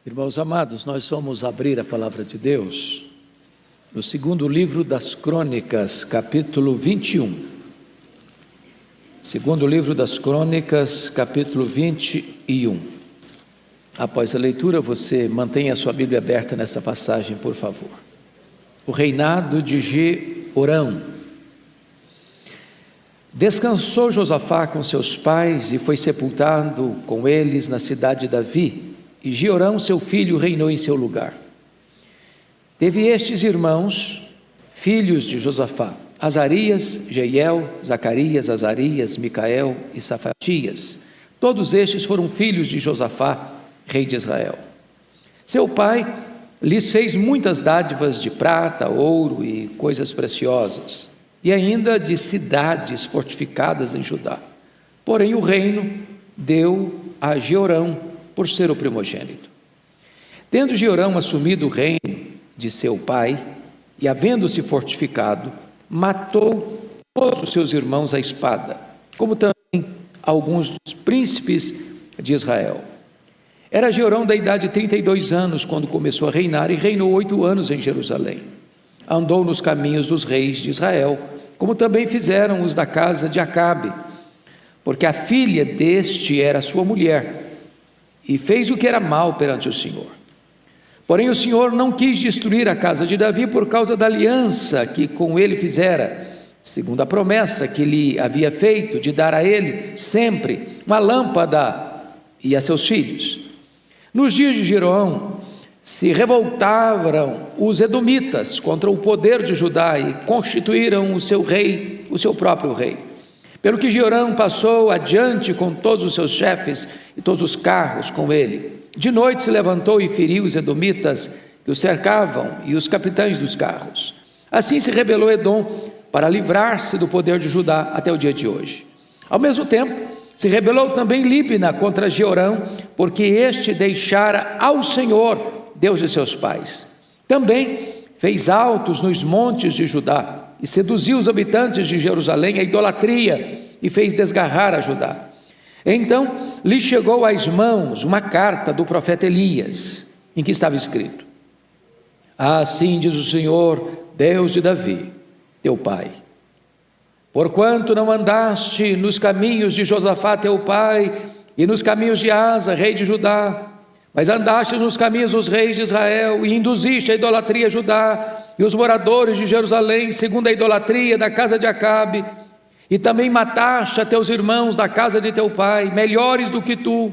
Irmãos amados, nós vamos abrir a palavra de Deus no segundo livro das Crônicas, capítulo 21. Segundo livro das Crônicas, capítulo 21. Após a leitura, você mantenha a sua Bíblia aberta nesta passagem, por favor. O reinado de Jeorão. Descansou Josafá com seus pais e foi sepultado com eles na cidade de Davi. E Jeorão, seu filho, reinou em seu lugar. Teve estes irmãos, filhos de Josafá: Azarias, Jeiel, Zacarias, Azarias, Micael e Safatias. Todos estes foram filhos de Josafá, rei de Israel. Seu pai lhes fez muitas dádivas de prata, ouro e coisas preciosas, e ainda de cidades fortificadas em Judá. Porém o reino deu a Jeorão, por ser o primogênito. Tendo Jeorão assumido o reino de seu pai, e havendo-se fortificado, matou todos os seus irmãos à espada, como também alguns dos príncipes de Israel. Era Jeorão da idade de 32 anos, quando começou a reinar, e reinou 8 anos em Jerusalém. Andou nos caminhos dos reis de Israel, como também fizeram os da casa de Acabe, porque a filha deste era sua mulher, e fez o que era mal perante o Senhor. Porém o Senhor não quis destruir a casa de Davi por causa da aliança que com ele fizera, segundo a promessa que lhe havia feito de dar a ele sempre uma lâmpada e a seus filhos. Nos dias de Jeroão se revoltaram os edomitas contra o poder de Judá e constituíram o seu rei, o seu próprio rei. Pelo que Jeorão passou adiante com todos os seus chefes e todos os carros com ele. De noite se levantou e feriu os edomitas que os cercavam e os capitães dos carros. Assim se rebelou Edom para livrar-se do poder de Judá até o dia de hoje. Ao mesmo tempo, se rebelou também Líbna contra Jeorão, porque este deixara ao Senhor, Deus de seus pais. Também fez altos nos montes de Judá e seduziu os habitantes de Jerusalém à idolatria e fez desgarrar a Judá. Então lhe chegou às mãos uma carta do profeta Elias, em que estava escrito: assim diz o Senhor, Deus de Davi, teu pai: porquanto não andaste nos caminhos de Josafá teu pai, e nos caminhos de Asa, rei de Judá, mas andaste nos caminhos dos reis de Israel, e induziste a idolatria a Judá e os moradores de Jerusalém, segundo a idolatria da casa de Acabe, e também mataste a teus irmãos da casa de teu pai, melhores do que tu.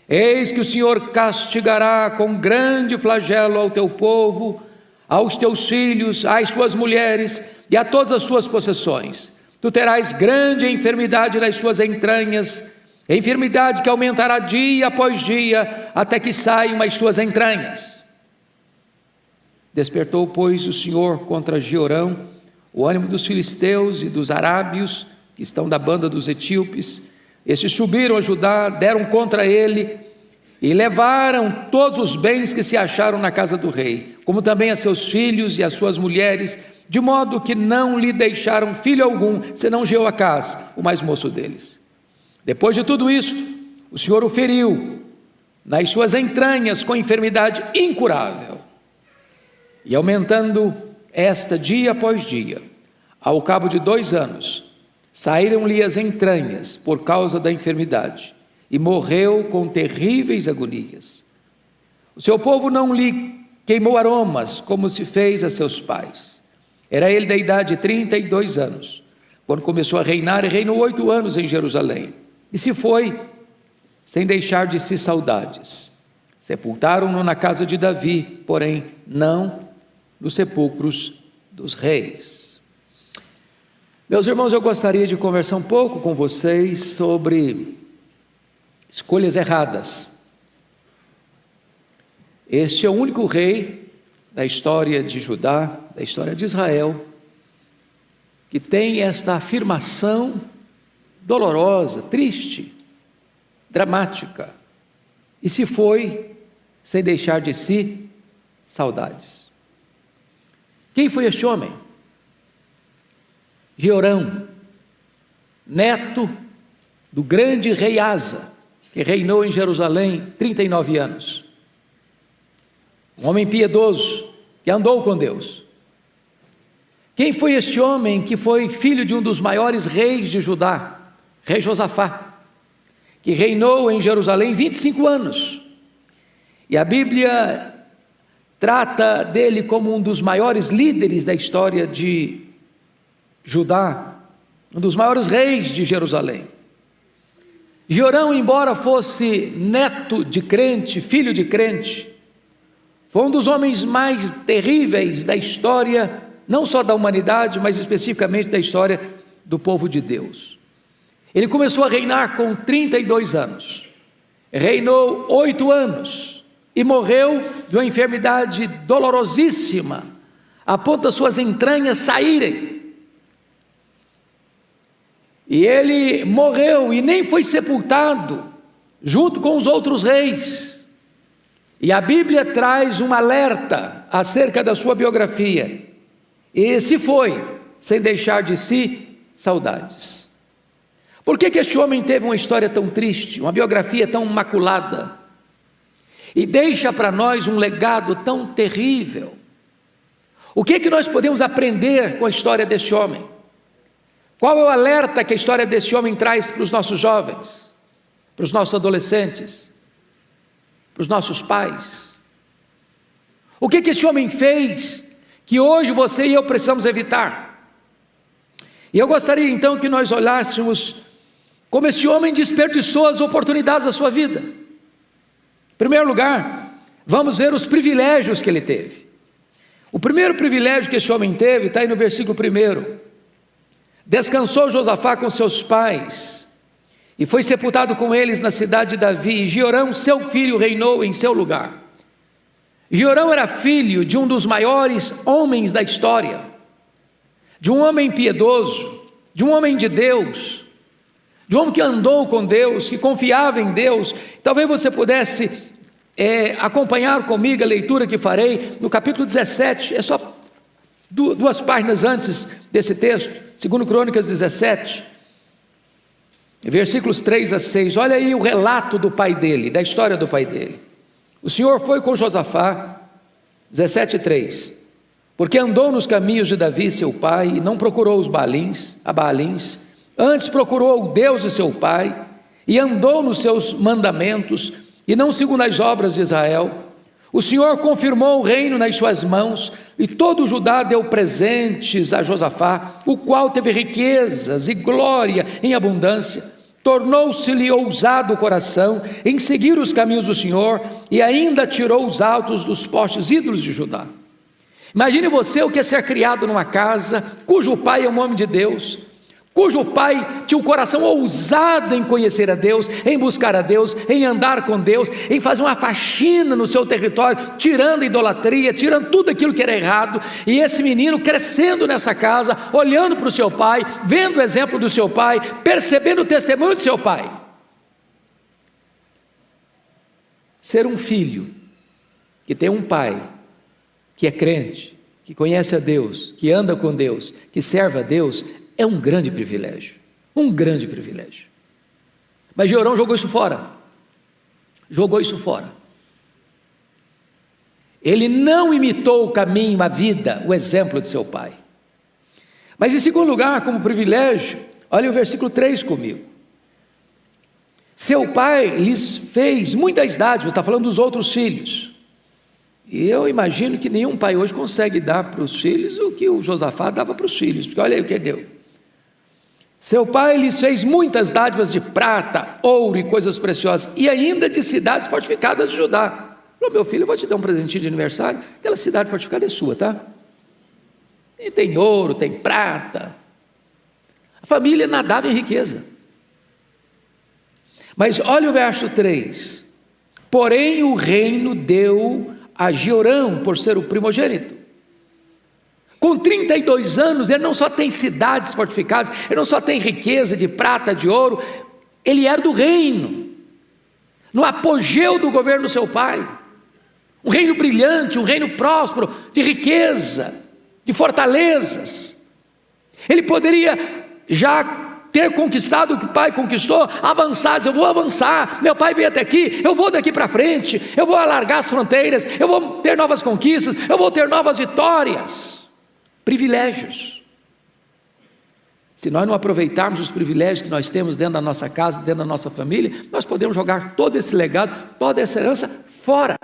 Eis que o Senhor castigará com grande flagelo ao teu povo, aos teus filhos, às suas mulheres e a todas as suas possessões. Tu terás grande enfermidade nas suas entranhas, enfermidade que aumentará dia após dia, até que saiam as tuas entranhas. Despertou, pois, o Senhor contra Jeorão o ânimo dos filisteus e dos arábios, que estão da banda dos etíopes. Estes subiram a Judá, deram contra ele e levaram todos os bens que se acharam na casa do rei, como também a seus filhos e as suas mulheres, de modo que não lhe deixaram filho algum, senão Jeoacás, o mais moço deles. Depois de tudo isto, o Senhor o feriu nas suas entranhas com enfermidade incurável. E aumentando esta dia após dia, ao cabo de 2 anos, saíram-lhe as entranhas por causa da enfermidade, e morreu com terríveis agonias. O seu povo não lhe queimou aromas, como se fez a seus pais. Era ele da idade de 32 anos, quando começou a reinar, e reinou 8 anos em Jerusalém. E se foi, sem deixar de si saudades. Sepultaram-no na casa de Davi, porém não nos sepulcros dos reis. Meus irmãos, eu gostaria de conversar um pouco com vocês sobre escolhas erradas. Este é o único rei da história de Judá, da história de Israel, que tem esta afirmação dolorosa, triste, dramática: e se foi, sem deixar de si saudades. Quem foi este homem? Jeorão, neto do grande rei Asa, que reinou em Jerusalém 39 anos. um homem piedoso, que andou com Deus. Quem foi este homem que foi filho de um dos maiores reis de Judá, rei Josafá, que reinou em Jerusalém 25 anos, e a Bíblia trata dele como um dos maiores líderes da história de Judá, um dos maiores reis de Jerusalém. Jeorão, embora fosse neto de crente, filho de crente, foi um dos homens mais terríveis da história, não só da humanidade, mas especificamente da história do povo de Deus. Ele começou a reinar com 32 anos, reinou 8 anos e morreu de uma enfermidade dolorosíssima, a ponto das suas entranhas saírem. E ele morreu e nem foi sepultado junto com os outros reis. E a Bíblia traz um alerta acerca da sua biografia. E se foi, sem deixar de si saudades. Por que este homem teve uma história tão triste, uma biografia tão maculada? E deixa para nós um legado tão terrível? O que nós podemos aprender com a história deste homem? Qual é o alerta que a história desse homem traz para os nossos jovens, para os nossos adolescentes, para os nossos pais? O que esse homem fez que hoje você e eu precisamos evitar? E eu gostaria então que nós olhássemos como esse homem desperdiçou as oportunidades da sua vida. Em primeiro lugar, vamos ver os privilégios que ele teve. O primeiro privilégio que esse homem teve está aí no versículo 1. Descansou Josafá com seus pais e foi sepultado com eles na cidade de Davi, e Jeorão, seu filho, reinou em seu lugar. Jeorão era filho de um dos maiores homens da história, de um homem piedoso, de um homem de Deus, de um homem que andou com Deus, que confiava em Deus. Talvez você pudesse acompanhar comigo a leitura que farei no capítulo 17, é só 2 páginas antes desse texto, 2 Crônicas 17, versículos 3 a 6, olha aí o relato do pai dele, da história do pai dele. O Senhor foi com Josafá, 17:3, porque andou nos caminhos de Davi seu pai, e não procurou a Baalins, antes procurou o Deus de seu pai, e andou nos seus mandamentos, e não segundo as obras de Israel. O Senhor confirmou o reino nas suas mãos, e todo Judá deu presentes a Josafá, o qual teve riquezas e glória em abundância. Tornou-se-lhe ousado o coração em seguir os caminhos do Senhor, e ainda tirou os altos dos postes ídolos de Judá. Imagine você o que é ser criado numa casa cujo pai é um homem de Deus, cujo pai tinha um coração ousado em conhecer a Deus, em buscar a Deus, em andar com Deus, em fazer uma faxina no seu território, tirando a idolatria, tirando tudo aquilo que era errado. E esse menino crescendo nessa casa, olhando para o seu pai, vendo o exemplo do seu pai, percebendo o testemunho do seu pai. Ser um filho que tem um pai que é crente, que conhece a Deus, que anda com Deus, que serve a Deus, é um grande privilégio, um grande privilégio. Mas Jeorão jogou isso fora, ele não imitou o caminho, a vida, o exemplo de seu pai. Mas em segundo lugar, como privilégio, olha o versículo 3 comigo. Seu pai lhes fez muitas dádivas, está falando dos outros filhos, e eu imagino que nenhum pai hoje consegue dar para os filhos o que o Josafá dava para os filhos, porque olha aí o que deu. Seu pai lhes fez muitas dádivas de prata, ouro e coisas preciosas, e ainda de cidades fortificadas de Judá. Falou: meu filho, eu vou te dar um presentinho de aniversário, aquela cidade fortificada é sua, tá? E tem ouro, tem prata. A família nadava em riqueza. Mas olha o verso 3. Porém o reino deu a Jeorão por ser o primogênito. Com 32 anos, ele não só tem cidades fortificadas, ele não só tem riqueza de prata, de ouro, ele era do reino, no apogeu do governo do seu pai, um reino brilhante, um reino próspero, de riqueza, de fortalezas. Ele poderia já ter conquistado o que o pai conquistou, avançar, eu vou avançar, meu pai veio até aqui, eu vou daqui para frente, eu vou alargar as fronteiras, eu vou ter novas conquistas, eu vou ter novas vitórias, privilégios. Se nós não aproveitarmos os privilégios que nós temos dentro da nossa casa, dentro da nossa família, nós podemos jogar todo esse legado, toda essa herança fora.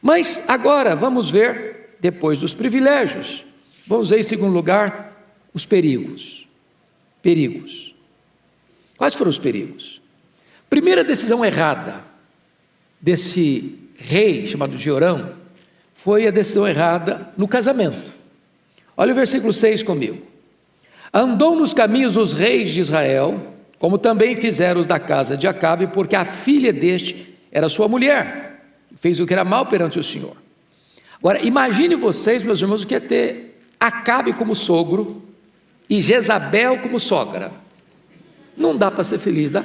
Mas agora vamos ver, depois dos privilégios, vamos ver em segundo lugar os perigos. Perigos. Quais foram os perigos? Primeira decisão errada desse rei chamado Jeorão foi a decisão errada no casamento. Olha o versículo 6 comigo. Andou nos caminhos os reis de Israel, como também fizeram os da casa de Acabe, porque a filha deste era sua mulher, fez o que era mal perante o Senhor. Agora, imagine vocês, meus irmãos, o que é ter Acabe como sogro e Jezabel como sogra. Não dá para ser feliz, dá?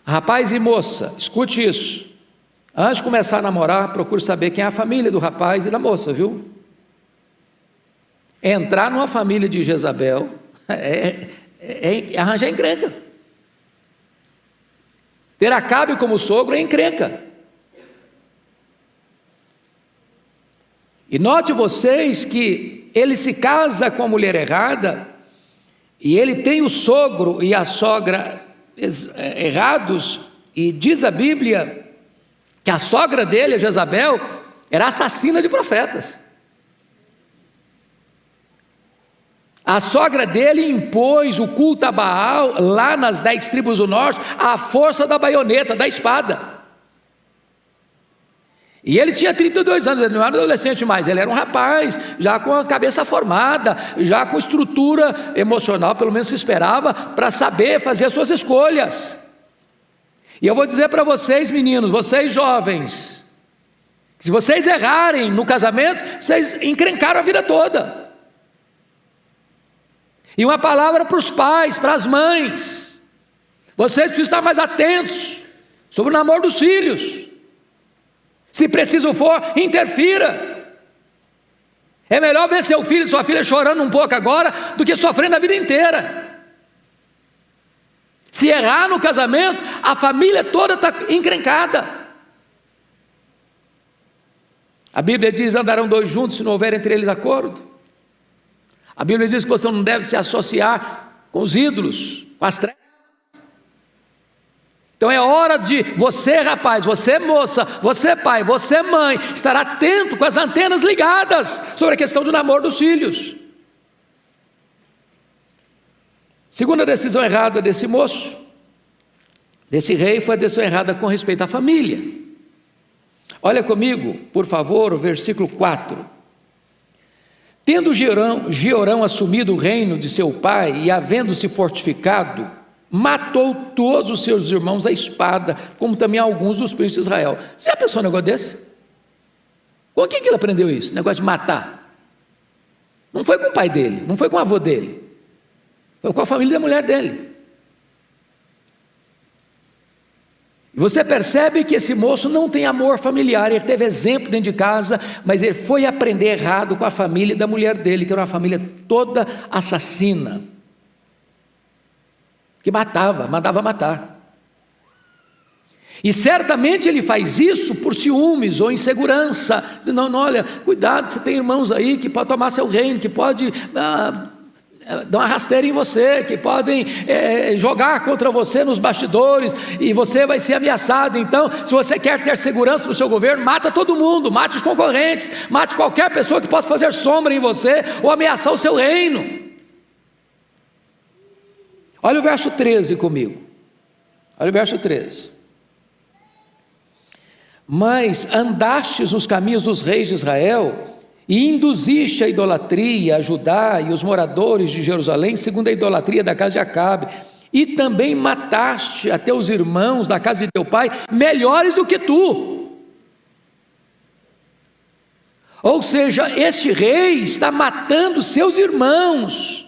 Rapaz e moça, escute isso. Antes de começar a namorar, procure saber quem é a família do rapaz e da moça, viu? Entrar numa família de Jezabel é arranjar encrenca. Ter Acabe como sogro é encrenca. E note vocês que ele se casa com a mulher errada, e ele tem o sogro e a sogra errados, e diz a Bíblia que a sogra dele, a Jezabel, era assassina de profetas. A sogra dele impôs o culto a Baal lá nas 10 tribos do norte, à força da baioneta, da espada. E ele tinha 32 anos, ele não era adolescente mais, ele era um rapaz, já com a cabeça formada, já com estrutura emocional, pelo menos se esperava, para saber fazer as suas escolhas. E eu vou dizer para vocês, meninos, vocês jovens, se vocês errarem no casamento, vocês encrencaram a vida toda. E uma palavra para os pais, para as mães: vocês precisam estar mais atentos sobre o namoro dos filhos. Se preciso for, interfira. É melhor ver seu filho e sua filha chorando um pouco agora do que sofrendo a vida inteira. Se errar no casamento, a família toda está encrencada. A Bíblia diz: andarão dois juntos se não houver entre eles acordo. A Bíblia diz que você não deve se associar com os ídolos, com as trevas. Então é hora de você, rapaz, você moça, você pai, você mãe, estar atento com as antenas ligadas sobre a questão do namoro dos filhos. Segunda decisão errada desse moço, desse rei, foi a decisão errada com respeito à família. Olha comigo, por favor, o versículo 4. Tendo Jeorão assumido o reino de seu pai e havendo-se fortificado, matou todos os seus irmãos à espada, como também alguns dos príncipes de Israel. Você já pensou um negócio desse? Com quem que ele aprendeu isso? Negócio de matar. Não foi com o pai dele, não foi com o avô dele, foi com a família da mulher dele. Você percebe que esse moço não tem amor familiar, ele teve exemplo dentro de casa, mas ele foi aprender errado com a família da mulher dele, que era uma família toda assassina, que mandava matar. E certamente ele faz isso por ciúmes ou insegurança, dizendo: não, olha, cuidado, você tem irmãos aí que podem tomar seu reino, que pode dar uma rasteira em você, que podem jogar contra você nos bastidores, e você vai ser ameaçado. Então, se você quer ter segurança no seu governo, mata todo mundo, mate os concorrentes, mate qualquer pessoa que possa fazer sombra em você, ou ameaçar o seu reino. Olha o verso 13 comigo, olha o verso 13. Mas andastes nos caminhos dos reis de Israel, e induziste a idolatria a Judá e os moradores de Jerusalém, segundo a idolatria da casa de Acabe, e também mataste a teus irmãos da casa de teu pai, melhores do que tu. Ou seja, este rei está matando seus irmãos,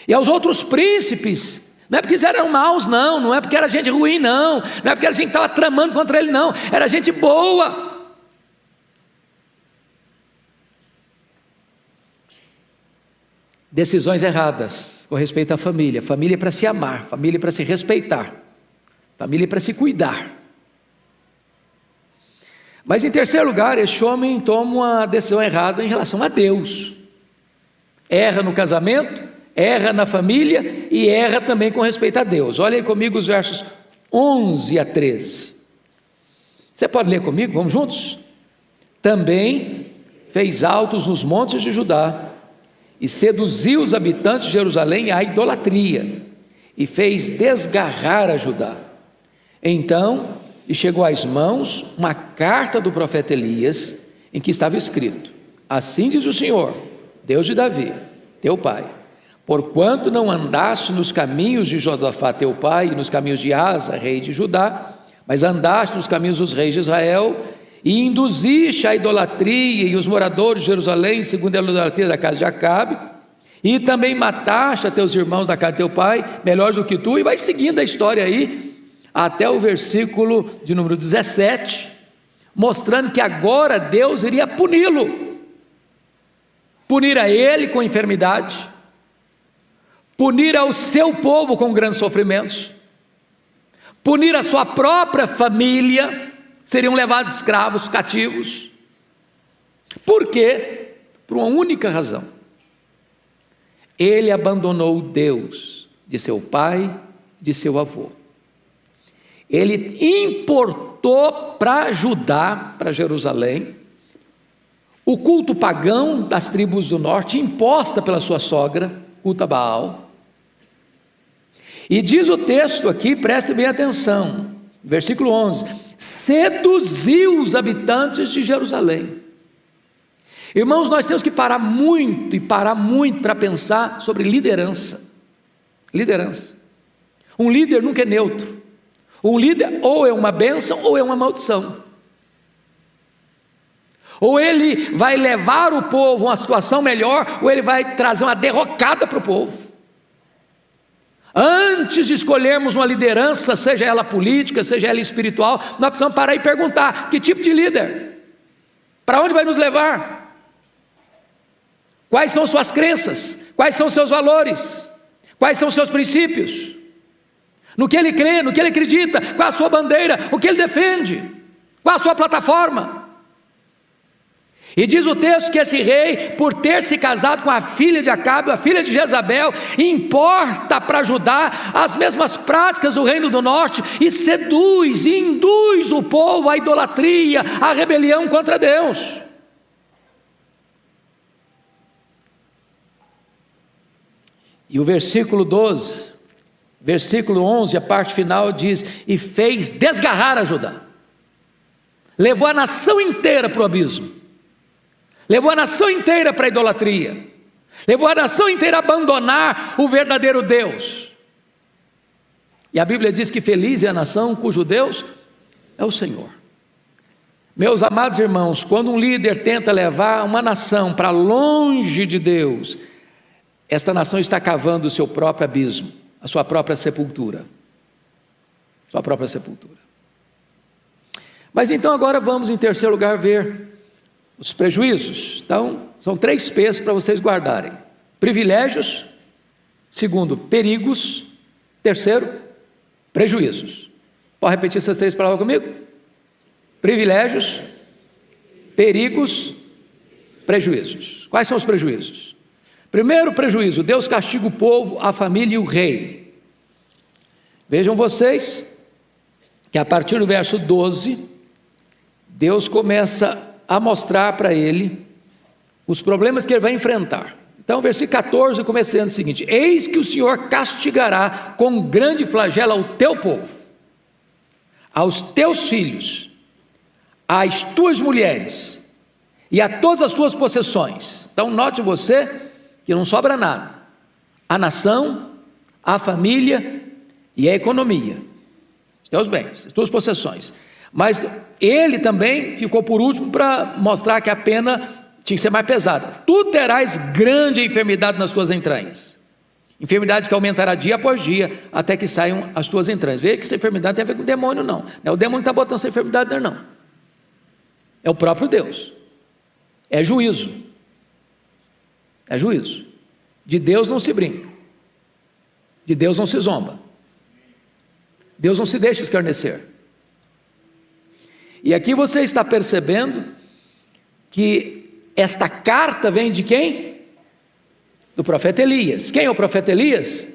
e aos outros príncipes. Não é porque eles eram maus, não é porque era gente ruim, não é porque era gente que estava tramando contra ele, não, era gente boa. decisões erradas com respeito à família. Família é para se amar, família é para se respeitar, família é para se cuidar. Mas em terceiro lugar, este homem toma uma decisão errada em relação a Deus. Erra no casamento, erra na família e erra também com respeito a Deus. Olha aí comigo os versos 11 a 13. Você pode ler comigo? Vamos juntos? Também fez altos nos montes de Judá e seduziu os habitantes de Jerusalém à idolatria e fez desgarrar a Judá. Então lhe chegou às mãos uma carta do profeta Elias, em que estava escrito: assim diz o Senhor, Deus de Davi, teu pai, porquanto não andaste nos caminhos de Josafá teu pai, e nos caminhos de Asa, rei de Judá, mas andaste nos caminhos dos reis de Israel, e induziste a idolatria e os moradores de Jerusalém, segundo a idolatria da casa de Acabe, e também mataste a teus irmãos da casa de teu pai, melhores do que tu, e vai seguindo a história aí, até o versículo de número 17, mostrando que agora Deus iria puni-lo, punir a ele com enfermidade, punir ao seu povo com grandes sofrimentos, punir a sua própria família, seriam levados escravos, cativos. Por quê? Por uma única razão: ele abandonou Deus de seu pai, de seu avô. Ele importou para Judá, para Jerusalém, o culto pagão das tribos do norte, imposta pela sua sogra, culto a Baal. E diz o texto aqui, preste bem atenção, versículo 11: seduziu os habitantes de Jerusalém. Irmãos, nós temos que parar muito para pensar sobre liderança. Liderança. Um líder nunca é neutro. Um líder ou é uma bênção ou é uma maldição. Ou ele vai levar o povo a uma situação melhor, ou ele vai trazer uma derrocada para o povo. Antes de escolhermos uma liderança, seja ela política, seja ela espiritual, nós precisamos parar e perguntar: que tipo de líder? Para onde vai nos levar? Quais são suas crenças? Quais são seus valores? Quais são seus princípios? No que ele crê, no que ele acredita, qual a sua bandeira, o que ele defende, qual a sua plataforma. E diz o texto que esse rei, por ter se casado com a filha de Acabe, a filha de Jezabel, importa para Judá as mesmas práticas do reino do norte, e seduz e induz o povo à idolatria, à rebelião contra Deus. E o versículo 12, versículo 11, a parte final diz: e fez desgarrar a Judá. Levou a nação inteira para o abismo, levou a nação inteira para a idolatria, levou a nação inteira a abandonar o verdadeiro Deus. E a Bíblia diz que feliz é a nação cujo Deus é o Senhor. Meus amados irmãos, quando um líder tenta levar uma nação para longe de Deus, esta nação está cavando o seu próprio abismo, a sua própria sepultura. Sua própria sepultura. Mas então agora vamos, em terceiro lugar, ver os prejuízos. Então, são 3 P's para vocês guardarem: privilégios, segundo, perigos, terceiro, prejuízos. Pode repetir essas 3 palavras comigo? Privilégios, perigos, prejuízos. Quais são os prejuízos? Primeiro prejuízo: Deus castiga o povo, a família e o rei. Vejam vocês que a partir do verso 12, Deus começa a mostrar para ele os problemas que ele vai enfrentar. Então, versículo 14 começa dizendo o seguinte: eis que o Senhor castigará com grande flagelo ao teu povo, aos teus filhos, às tuas mulheres e a todas as tuas possessões. Então, note você que não sobra nada: a nação, a família e a economia, os teus bens, as tuas possessões. Mas ele também ficou por último para mostrar que a pena tinha que ser mais pesada. Tu terás grande enfermidade nas tuas entranhas, enfermidade que aumentará dia após dia, até que saiam as tuas entranhas. Vê que essa enfermidade não tem a ver com o demônio, não. Não é o demônio que está botando essa enfermidade nele, não. É o próprio Deus. É juízo. É juízo. De Deus não se brinca, de Deus não se zomba, Deus não se deixa escarnecer. E aqui você está percebendo que esta carta vem de quem? Do profeta Elias. Quem é o profeta Elias?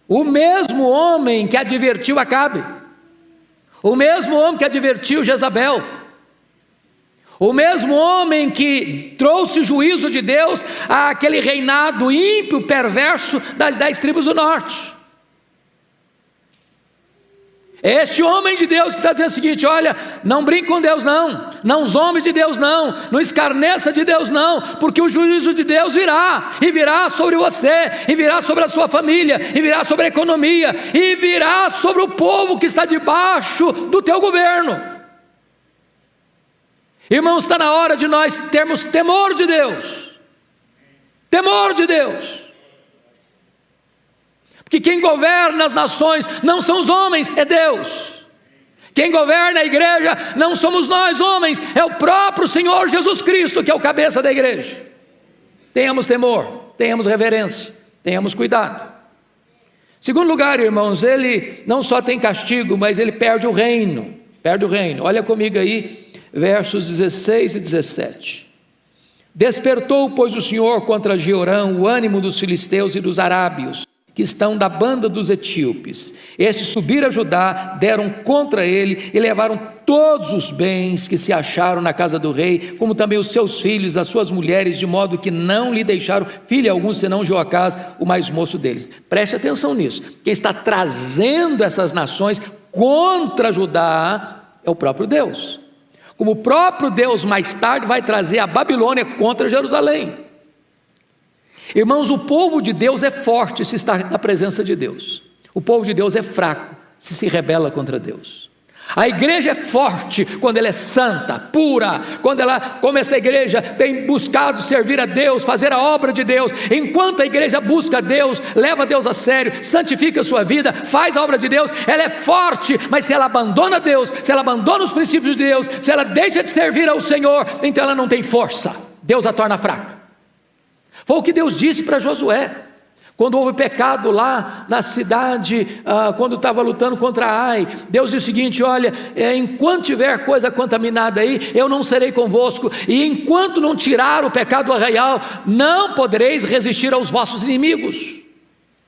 O mesmo homem que advertiu Acabe, o mesmo homem que advertiu Jezabel, o mesmo homem que trouxe juízo de Deus àquele reinado ímpio, perverso das 10 tribos do norte. É este homem de Deus que está dizendo o seguinte: olha, não brinque com Deus não, não zombe de Deus não escarneça de Deus não, porque o juízo de Deus virá, e virá sobre você, e virá sobre a sua família, e virá sobre a economia, e virá sobre o povo que está debaixo do teu governo. Irmãos, está na hora de nós termos temor de Deus, temor de Deus. Que quem governa as nações não são os homens, é Deus. Quem governa a igreja não somos nós homens, é o próprio Senhor Jesus Cristo, que é o cabeça da igreja. Tenhamos temor, tenhamos reverência, tenhamos cuidado. Segundo lugar, irmãos, ele não só tem castigo, mas ele perde o reino, perde o reino. Olha comigo aí, versos 16 e 17. Despertou, pois, o Senhor contra Jeorão o ânimo dos filisteus e dos arábios, que estão da banda dos etíopes. Estes subiram a Judá, deram contra ele e levaram todos os bens que se acharam na casa do rei, como também os seus filhos, as suas mulheres, de modo que não lhe deixaram filho algum, senão Joacás, o mais moço deles. Preste atenção nisso. Quem está trazendo essas nações contra Judá é o próprio Deus. Como o próprio Deus mais tarde vai trazer a Babilônia contra Jerusalém. Irmãos, o povo de Deus é forte se está na presença de Deus. O povo de Deus é fraco se rebela contra Deus. A igreja é forte quando ela é santa, pura, quando ela, como esta igreja, tem buscado servir a Deus, fazer a obra de Deus. Enquanto a igreja busca a Deus, leva Deus a sério, santifica a sua vida, faz a obra de Deus, ela é forte. Mas se ela abandona Deus, se ela abandona os princípios de Deus, se ela deixa de servir ao Senhor, então ela não tem força, Deus a torna fraca. Foi o que Deus disse para Josué, quando houve pecado lá na cidade, quando estava lutando contra Ai. Deus disse o seguinte: olha, enquanto tiver coisa contaminada aí, eu não serei convosco, e enquanto não tirar o pecado arraial, não podereis resistir aos vossos inimigos.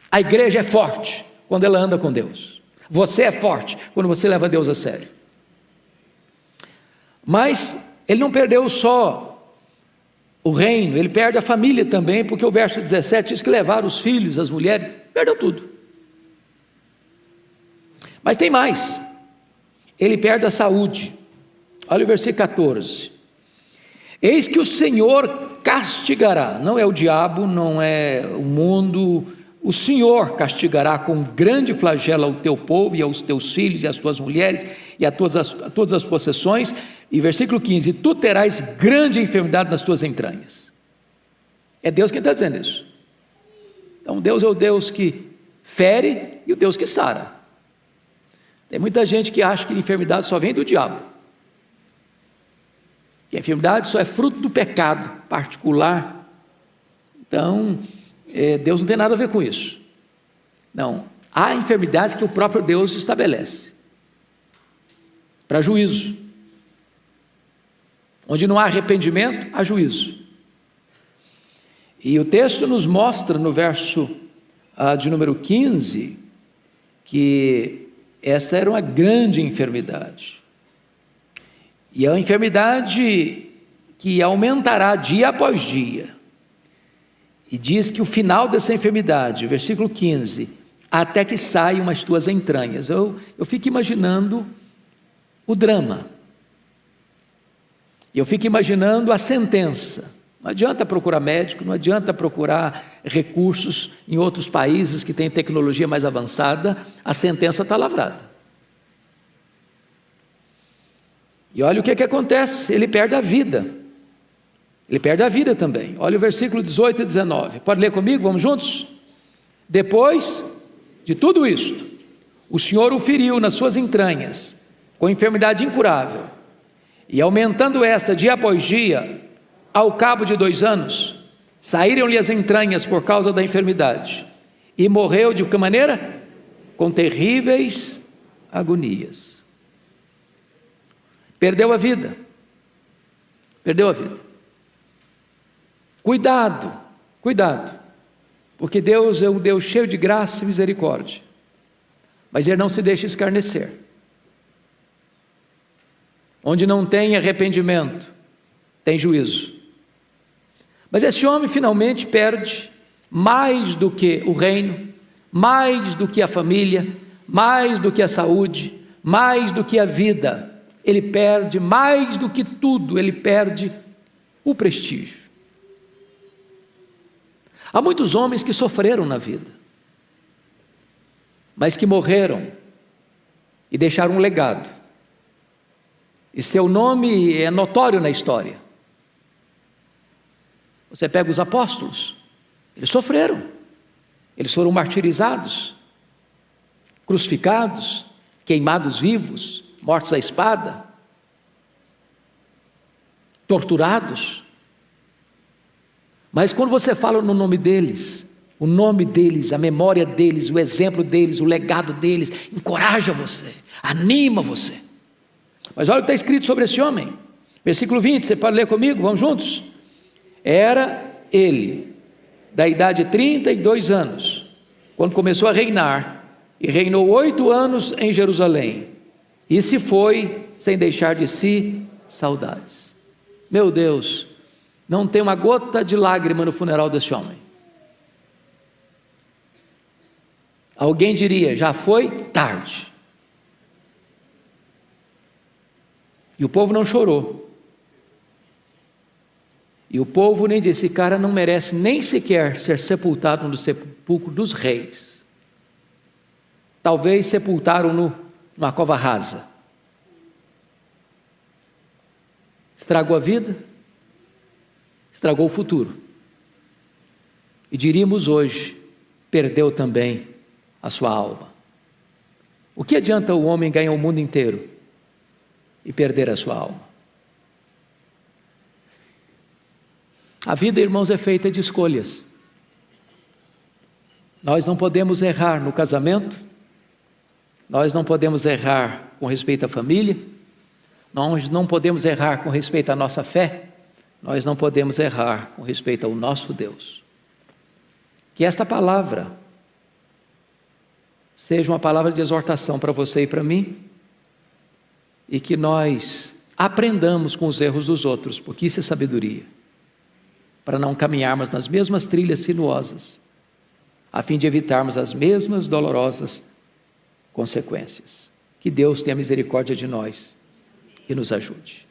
A igreja é forte quando ela anda com Deus. Você é forte quando você leva Deus a sério. Mas ele não perdeu só o reino, ele perde a família também, porque o verso 17 diz que levaram os filhos, as mulheres, perdeu tudo. Mas tem mais, ele perde a saúde. Olha o versículo 14: eis que o Senhor castigará, não é o diabo, não é o mundo, o Senhor castigará com grande flagelo ao teu povo e aos teus filhos e às tuas mulheres e a todas as possessões. E versículo 15: tu terás grande enfermidade nas tuas entranhas. É Deus quem está dizendo isso. Então Deus é o Deus que fere e o Deus que sara. Tem muita gente que acha que a enfermidade só vem do diabo, que a enfermidade só é fruto do pecado particular. Então Deus não tem nada a ver com isso. Não, há enfermidades que o próprio Deus estabelece para juízo. Onde não há arrependimento, há juízo. E o texto nos mostra no verso de número 15, que esta era uma grande enfermidade. E é uma enfermidade que aumentará dia após dia. E diz que o final dessa enfermidade, versículo 15, até que saiam as tuas entranhas. Eu fico imaginando o drama. Eu fico imaginando a sentença. Não adianta procurar médico, não adianta procurar recursos em outros países que têm tecnologia mais avançada, a sentença está lavrada. E olha o que acontece, ele perde a vida. Ele perde a vida também. Olha o versículo 18 e 19. Pode ler comigo? Vamos juntos? Depois de tudo isto, o Senhor o feriu nas suas entranhas, com enfermidade incurável. E aumentando esta dia após dia, ao cabo de 2 anos, saíram-lhe as entranhas por causa da enfermidade, e morreu de que maneira? Com terríveis agonias. Perdeu a vida. Perdeu a vida. Cuidado, cuidado, porque Deus é um Deus cheio de graça e misericórdia, mas Ele não se deixa escarnecer. Onde não tem arrependimento, tem juízo. Mas esse homem finalmente perde mais do que o reino, mais do que a família, mais do que a saúde, mais do que a vida. Ele perde mais do que tudo, ele perde o prestígio. Há muitos homens que sofreram na vida, mas que morreram e deixaram um legado. E seu nome é notório na história. Você pega os apóstolos, eles sofreram, eles foram martirizados, crucificados, queimados vivos, mortos à espada, torturados. Mas quando você fala no nome deles, o nome deles, a memória deles, o exemplo deles, o legado deles, encoraja você, anima você. Mas olha o que está escrito sobre esse homem, versículo 20, você pode ler comigo? Vamos juntos? Era ele, da idade de 32 anos, quando começou a reinar, e reinou 8 anos em Jerusalém, e se foi sem deixar de si saudades. Meu Deus, não tem uma gota de lágrima no funeral desse homem. Alguém diria, já foi tarde. E o povo não chorou. E o povo nem disse, esse cara não merece nem sequer ser sepultado no sepulcro dos reis. Talvez sepultaram-no numa cova rasa. Estragou a vida, estragou o futuro. E diríamos hoje, perdeu também a sua alma. O que adianta o homem ganhar o mundo inteiro e perder a sua alma? A vida, irmãos, é feita de escolhas. Nós não podemos errar no casamento, nós não podemos errar com respeito à família, nós não podemos errar com respeito à nossa fé, nós não podemos errar com respeito ao nosso Deus. Que esta palavra seja uma palavra de exortação para você e para mim, e que nós aprendamos com os erros dos outros, porque isso é sabedoria, para não caminharmos nas mesmas trilhas sinuosas, a fim de evitarmos as mesmas dolorosas consequências. Que Deus tenha misericórdia de nós e nos ajude.